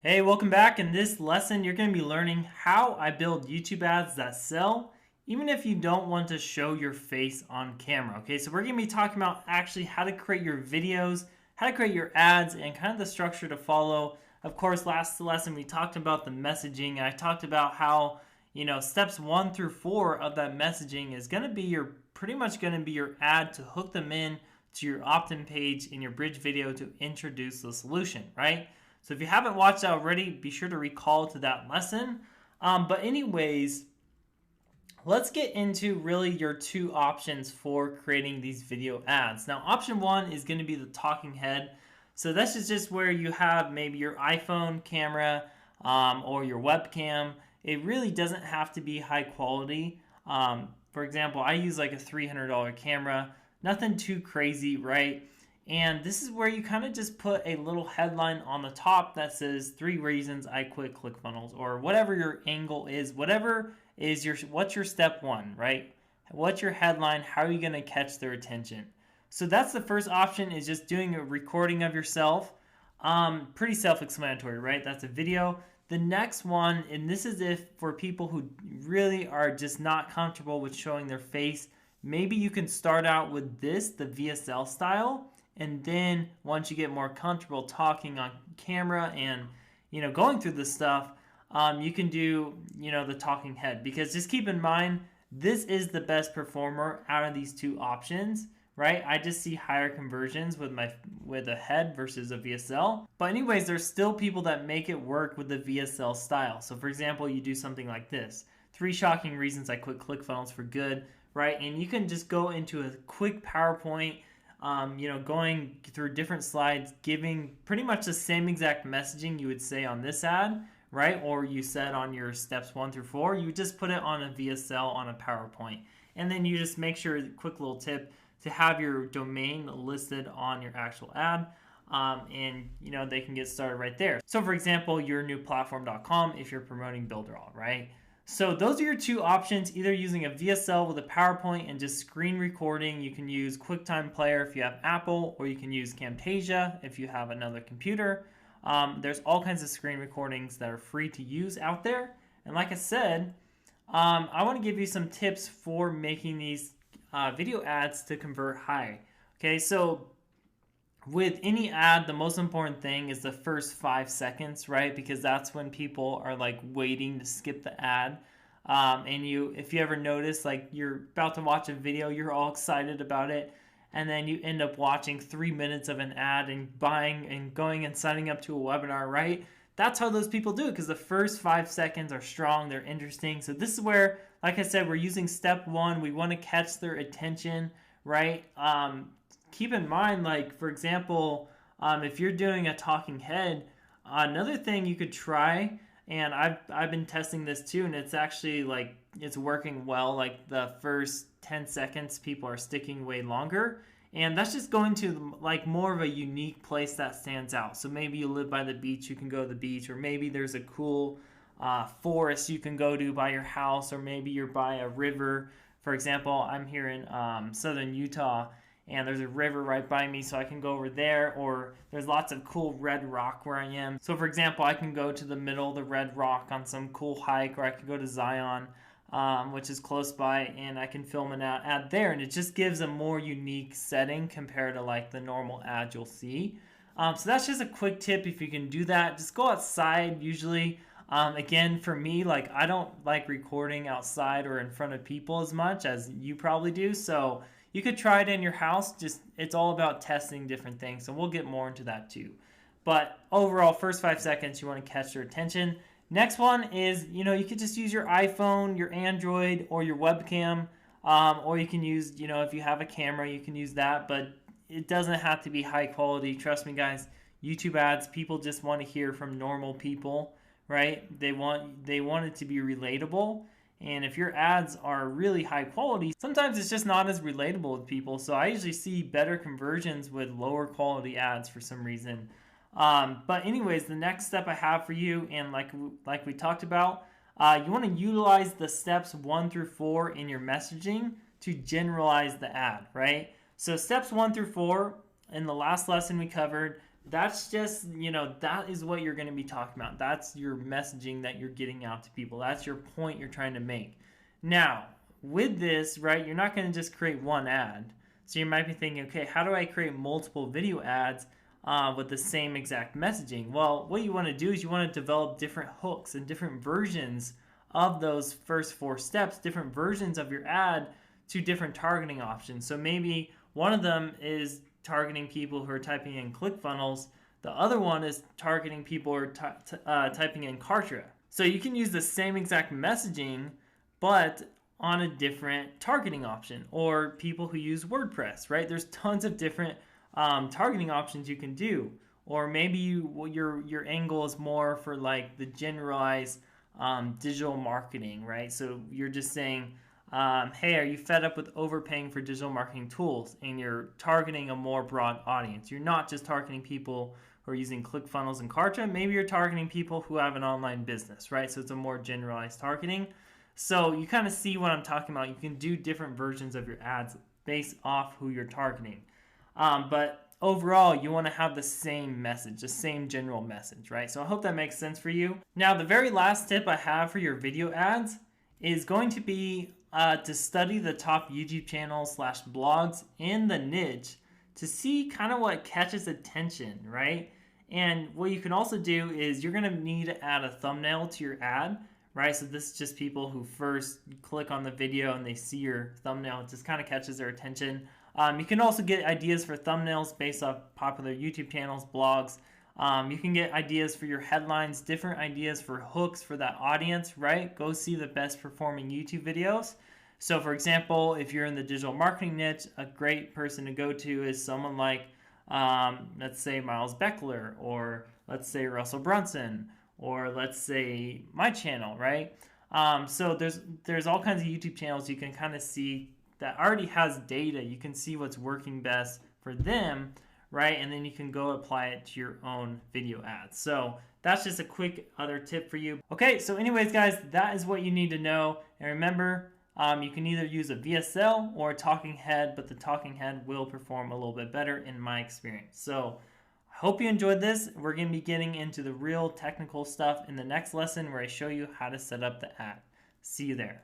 Hey, welcome back. In this lesson, you're going to be learning how I build YouTube ads that sell, even if you don't want to show your face on camera. Okay, so we're going to be talking about actually how to create your videos, how to create your ads, and kind of the structure to follow. Of course, last lesson we talked about the messaging. I talked about how, steps 1 through 4 of that messaging is going to be pretty much going to be your ad to hook them in to your opt-in page in your bridge video to introduce the solution, right? So if you haven't watched that already, be sure to recall to that lesson. But anyways, let's get into really your two options for creating these video ads. Now, option one is going to be the talking head. So this is just where you have maybe your iPhone camera or your webcam. It really doesn't have to be high quality. For example, I use like a $300 camera. Nothing too crazy, right? And this is where you kind of just put a little headline on the top that says 3 reasons I quit ClickFunnels, or whatever your angle is, whatever is what's your step one, right? What's your headline? How are you going to catch their attention? So that's the first option, is just doing a recording of yourself. Pretty self-explanatory, right? That's a video. The next one, and this is if for people who really are just not comfortable with showing their face, maybe you can start out with the VSL style. And then once you get more comfortable talking on camera and, going through this stuff, you can do, the talking head. Because just keep in mind, this is the best performer out of these two options, right? I just see higher conversions with a head versus a VSL. But anyways, there's still people that make it work with the VSL style. So for example, you do something like this: 3 shocking reasons I quit ClickFunnels for good, right? And you can just go into a quick PowerPoint, going through different slides, giving pretty much the same exact messaging you would say on this ad, right? Or you said on your steps 1 through 4, you just put it on a VSL on a PowerPoint. And then you just make sure, quick little tip, to have your domain listed on your actual ad. And they can get started right there. So for example, yournewplatform.com if you're promoting Builderall, right? So those are your two options, either using a VSL with a PowerPoint and just screen recording. You can use QuickTime Player if you have Apple, or you can use Camtasia if you have another computer. There's all kinds of screen recordings that are free to use out there. And like I said, I want to give you some tips for making these video ads to convert high. Okay, so with any ad, the most important thing is the first 5 seconds, right? Because that's when people are like waiting to skip the ad. And if you ever notice, like you're about to watch a video, you're all excited about it, and then you end up watching 3 minutes of an ad and buying and going and signing up to a webinar, right? That's how those people do it, because the first 5 seconds are strong, they're interesting. So this is where, like I said, we're using step 1. We want to catch their attention, right? Keep in mind, like, for example, if you're doing a talking head, another thing you could try, and I've been testing this too, and it's actually like it's working well. Like the first 10 seconds, people are sticking way longer, and that's just going to like more of a unique place that stands out. So maybe you live by the beach, you can go to the beach, or maybe there's a cool forest you can go to by your house, or maybe you're by a river. For example, I'm here in southern Utah, and there's a river right by me, so I can go over there. Or there's lots of cool red rock where I am. So for example, I can go to the middle of the red rock on some cool hike, or I can go to Zion, which is close by, and I can film an ad there, and it just gives a more unique setting compared to like the normal ad you'll see. So that's just a quick tip. If you can do that, just go outside usually. Again, for me, like I don't like recording outside or in front of people as much as you probably do, so you could try it in your house. Just it's all about testing different things, so we'll get more into that too. But overall, first 5 seconds, you want to catch their attention. Next one is, you could just use your iPhone, your Android, or your webcam, or you can use, if you have a camera, you can use that, but it doesn't have to be high quality. Trust me, guys, YouTube ads, people just want to hear from normal people, right? They want it to be relatable. And if your ads are really high quality, sometimes it's just not as relatable with people. So I usually see better conversions with lower quality ads for some reason. But anyways, the next step I have for you, and like we talked about, you want to utilize the steps 1 through 4 in your messaging to generalize the ad, right? So steps 1 through 4, in the last lesson we covered that's just, that is what you're going to be talking about. That's your messaging that you're getting out to people. That's your point you're trying to make. Now, with this, right, you're not going to just create one ad. So you might be thinking, okay, how do I create multiple video ads with the same exact messaging? Well, what you want to do is you want to develop different hooks and different versions of those first 4 steps, different versions of your ad to different targeting options. So maybe one of them is targeting people who are typing in ClickFunnels. The other one is targeting people who are typing in Kartra. So you can use the same exact messaging, but on a different targeting option, or people who use WordPress, right? There's tons of different targeting options you can do. Or maybe your angle is more for like the generalized digital marketing, right? So you're just saying, hey, are you fed up with overpaying for digital marketing tools? And you're targeting a more broad audience. You're not just targeting people who are using ClickFunnels and Kartra. Maybe you're targeting people who have an online business, right? So it's a more generalized targeting. So you kind of see what I'm talking about. You can do different versions of your ads based off who you're targeting. But overall, you want to have the same message, the same general message, right? So I hope that makes sense for you. Now, the very last tip I have for your video ads is going to be to study the top YouTube channels / blogs in the niche to see kind of what catches attention, right? And what you can also do is you're going to need to add a thumbnail to your ad, right? So this is just people who first click on the video and they see your thumbnail. It just kind of catches their attention. You can also get ideas for thumbnails based off popular YouTube channels, blogs. You can get ideas for your headlines, different ideas for hooks for that audience, right? Go see the best performing YouTube videos. So for example, if you're in the digital marketing niche, a great person to go to is someone like, let's say Miles Beckler, or let's say Russell Brunson, or let's say my channel, right? So there's all kinds of YouTube channels you can kind of see that already has data. You can see what's working best for them, right? And then you can go apply it to your own video ads. So that's just a quick other tip for you. Okay, so anyways, guys, that is what you need to know. And remember, you can either use a VSL or a talking head, but the talking head will perform a little bit better in my experience. So I hope you enjoyed this. We're going to be getting into the real technical stuff in the next lesson where I show you how to set up the ad. See you there.